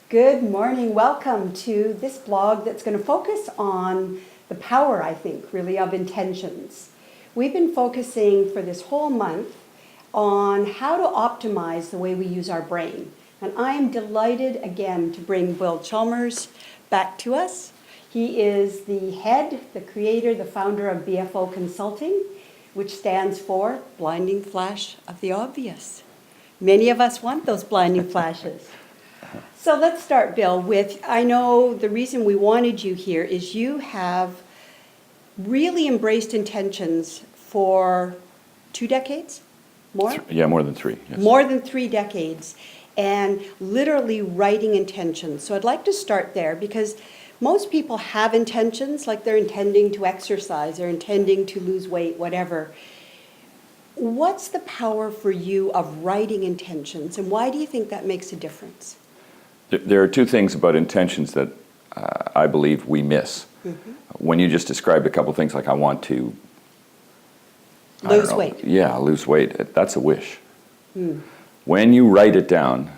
Good morning. Welcome to this blog that's going to focus on the power, I think, really, of intentions. We've been focusing for this whole month on how to optimize the way we use our brain. And I am delighted again to bring Will Chalmers back to us. He is the head, the creator, the founder of BFO Consulting, which stands for Blinding Flash of the Obvious. Many of us want those blinding flashes. So let's start, Bill, with, I know the reason we wanted you here is you have really embraced intentions for 2 decades? More? Yeah, more than 3. Yes. More than 3 decades, and literally writing intentions. So I'd like to start there because most people have intentions, like they're intending to exercise, they're intending to lose weight, whatever. What's the power for you of writing intentions, and why do you think that makes a difference? There are 2 things about intentions that I believe we miss. Mm-hmm. When you just described a couple things like I want to lose weight. Yeah, lose weight. That's a wish. When you write it down,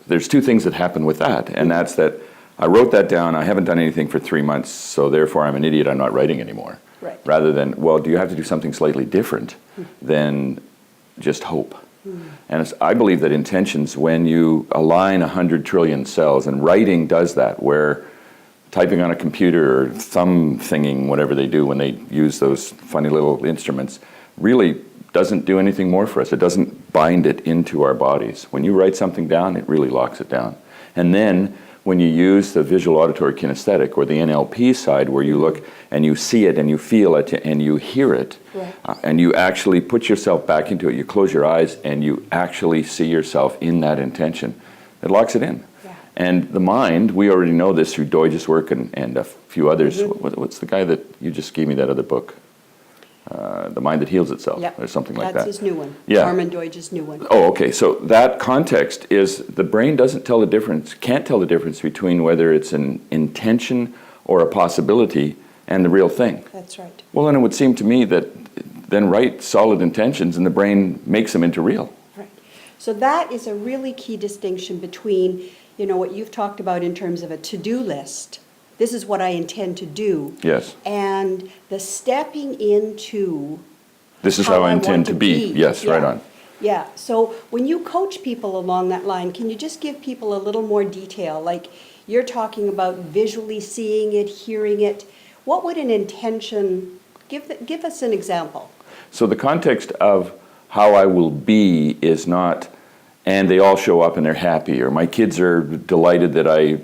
there's 2 things that happen with that, and that's that I wrote that down, I haven't done anything for 3 months, so therefore I'm an idiot, I'm not writing anymore. Right. Rather than, well, do you have to do something slightly different than just hope? And I believe that intentions, when you align 100 trillion cells, and writing does that, where typing on a computer or thumb thinging, whatever they do when they use those funny little instruments, really doesn't do anything more for us. It doesn't bind it into our bodies. When you write something down, it really locks it down. And then when you use the visual auditory kinesthetic, or the NLP side, where you look and you see it and you feel it and you hear it, right. And you actually put yourself back into it, you close your eyes and you actually see yourself in that intention, it locks it in. Yeah. And the mind, we already know this through Deutsch's work and a few others. Mm-hmm. What's the guy that you just gave me that other book? The Mind That Heals Itself, yep. Or something like that. That's his new one. Yeah. Norman Deutsch's new one. Oh, okay. So that context is the brain doesn't tell the difference, can't tell the difference between whether it's an intention or a possibility and the real thing. That's right. Well, then it would seem to me that then write solid intentions and the brain makes them into real. Right. So that is a really key distinction between, what you've talked about in terms of a to-do list. This is what I intend to do. Yes. And the stepping into this is how I intend to be. Yes, yeah. Right on. Yeah. So when you coach people along that line, can you just give people a little more detail? Like you're talking about visually seeing it, hearing it. What would an intention, give us an example. So the context of how I will be is not, and they all show up and they're happy, or my kids are delighted that I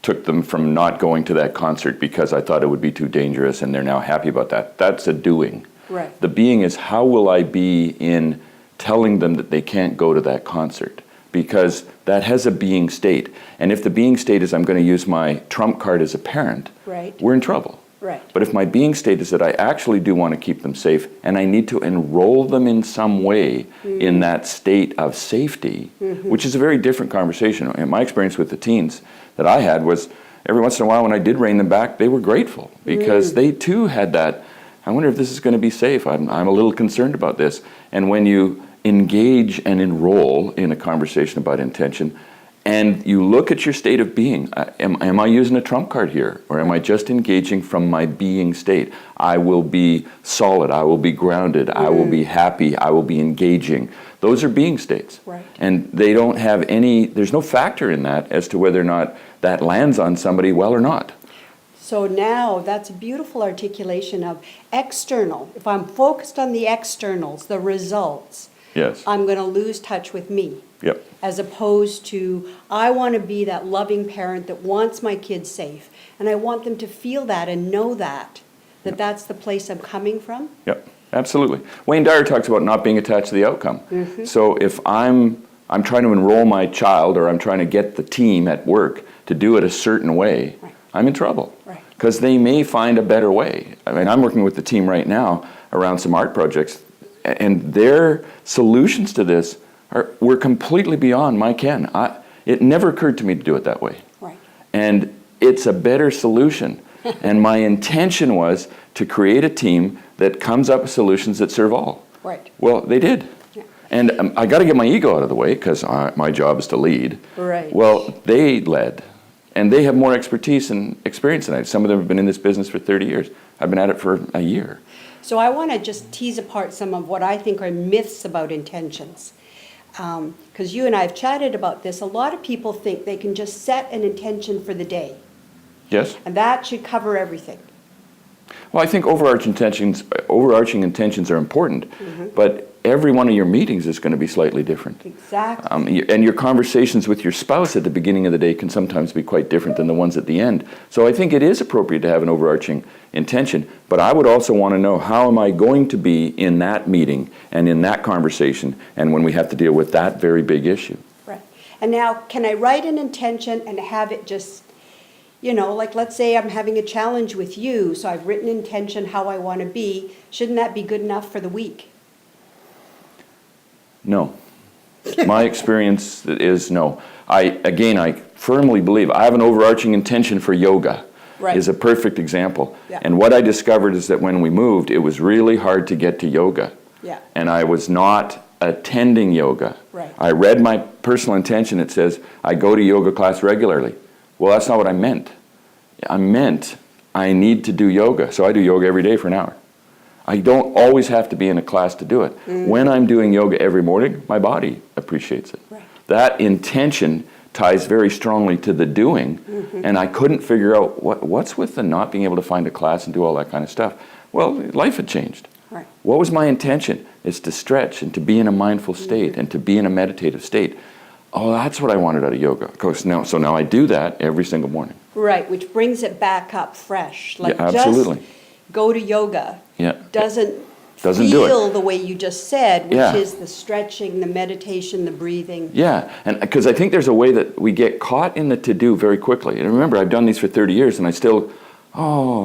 took them from not going to that concert because I thought it would be too dangerous and they're now happy about that. That's a doing. Right. The being is, how will I be in telling them that they can't go to that concert? Because that has a being state. And if the being state is I'm going to use my trump card as a parent, right. We're in trouble. Right. But if my being state is that I actually do want to keep them safe and I need to enroll them in some way in that state of safety, which is a very different conversation. And my experience with the teens that I had was every once in a while when I did rein them back, they were grateful because they too had that, I wonder if this is going to be safe. I'm a little concerned about this. And when you engage and enroll in a conversation about intention, and you look at your state of being, am I using a trump card here? Or am I just engaging from my being state? I will be solid, I will be grounded, I will be happy, I will be engaging. Those are being states. Right. And they don't have there's no factor in that as to whether or not that lands on somebody well or not. So now that's a beautiful articulation of external. If I'm focused on the externals, the results, yes. I'm going to lose touch with me. Yep. As opposed to, I want to be that loving parent that wants my kids safe. And I want them to feel that and know that that's the place I'm coming from. Yep, absolutely. Wayne Dyer talks about not being attached to the outcome. So if I'm trying to enroll my child, or I'm trying to get the team at work to do it a certain way, right. I'm in trouble. Right. Because they may find a better way. I mean, I'm working with the team right now around some art projects, and their solutions to this were completely beyond my ken. It never occurred to me to do it that way. Right. And it's a better solution. And my intention was to create a team that comes up with solutions that serve all. Right. Well, they did. Yeah. And I got to get my ego out of the way because my job is to lead. Right. Well, they led, and they have more expertise and experience than I do. Some of them have been in this business for 30 years. I've been at it for a year. So I want to just tease apart some of what I think are myths about intentions. Because you and I have chatted about this. A lot of people think they can just set an intention for the day, Yes? and that should cover everything. Well, I think overarching intentions are important, but every one of your meetings is going to be slightly different. Exactly. And your conversations with your spouse at the beginning of the day can sometimes be quite different than the ones at the end. So I think it is appropriate to have an overarching intention, but I would also want to know, how am I going to be in that meeting and in that conversation and when we have to deal with that very big issue? Right. And now, can I write an intention and have it just, like let's say I'm having a challenge with you, so I've written intention how I want to be. Shouldn't that be good enough for the week? No. My experience is no. I firmly believe I have an overarching intention for yoga. Right. Is a perfect example. Yeah. And what I discovered is that when we moved, it was really hard to get to yoga. Yeah. And I was not attending yoga. Right. I read my personal intention. It says, I go to yoga class regularly. Well, that's not what I meant. I meant I need to do yoga. So I do yoga every day for an hour. I don't always have to be in a class to do it. When I'm doing yoga every morning, my body appreciates it. Right. That intention ties very strongly to the doing, and I couldn't figure out what's with the not being able to find a class and do all that kind of stuff. Well, life had changed. Right. What was my intention? It's to stretch and to be in a mindful state and to be in a meditative state. Oh, that's what I wanted out of yoga. So now I do that every single morning. Right, which brings it back up fresh. Like Yeah, absolutely. just go to yoga Yeah. doesn't Doesn't do it. feel the way you just said, which Yeah. is the stretching, the meditation, the breathing. Yeah, and because I think there's a way that we get caught in the to-do very quickly. And remember, I've done these for 30 years, and I still,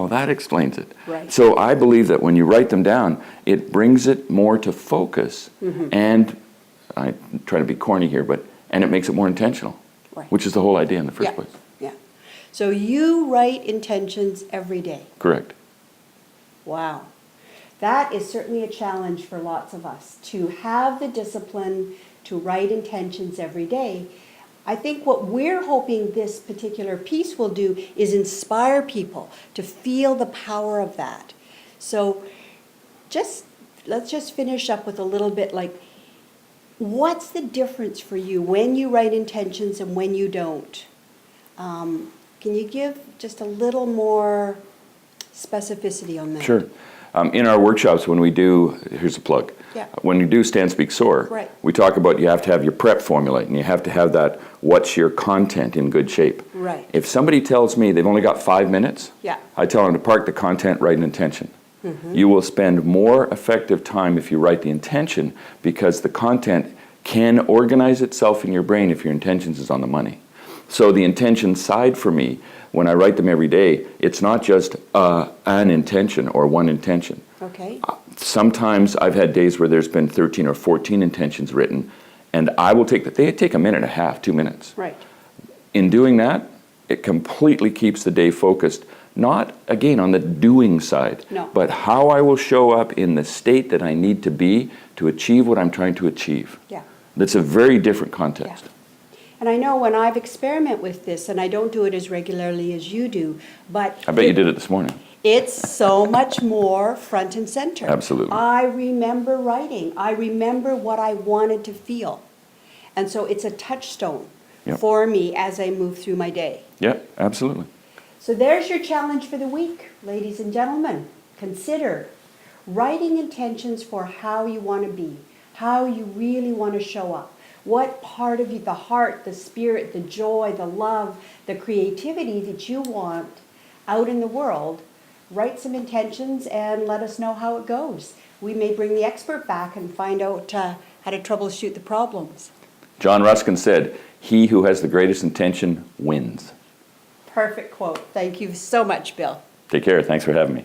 that explains it. Right. So I believe that when you write them down, it brings it more to focus, and I try to be corny here, and it makes it more intentional, Right. which is the whole idea in the first place. Yeah. So you write intentions every day. Correct. Wow. That is certainly a challenge for lots of us, to have the discipline to write intentions every day. I think what we're hoping this particular piece will do is inspire people to feel the power of that. So let's just finish up with a little bit like, what's the difference for you when you write intentions and when you don't? Can you give just a little more specificity on that? Sure. In our workshops, when we do, here's a plug. Yeah. When you do Stand, Speak, Soar, Right. we talk about you have to have your prep formulate, and you have to have that, what's your content in good shape. Right. If somebody tells me they've only got 5 minutes, Yeah. I tell them to park the content, write an intention. You will spend more effective time if you write the intention, because the content can organize itself in your brain if your intentions is on the money. So the intention side for me, when I write them every day, it's not just an intention or one intention. Okay. Sometimes I've had days where there's been 13 or 14 intentions written, and I will they take a minute and a half, 2 minutes. Right. In doing that, it completely keeps the day focused, not, again, on the doing side, No. but how I will show up in the state that I need to be to achieve what I'm trying to achieve. Yeah. That's a very different context. Yeah. And I know when I've experimented with this, and I don't do it as regularly as you do, but I bet you did it this morning. it's so much more front and center. Absolutely. I remember writing. I remember what I wanted to feel. And so it's a touchstone Yep. for me as I move through my day. Yeah, absolutely. So there's your challenge for the week, ladies and gentlemen. Consider writing intentions for how you want to be, how you really want to show up. What part of you, the heart, the spirit, the joy, the love, the creativity that you want out in the world, write some intentions and let us know how it goes. We may bring the expert back and find out how to troubleshoot the problems. John Ruskin said, "He who has the greatest intention wins." Perfect quote. Thank you so much, Bill. Take care. Thanks for having me.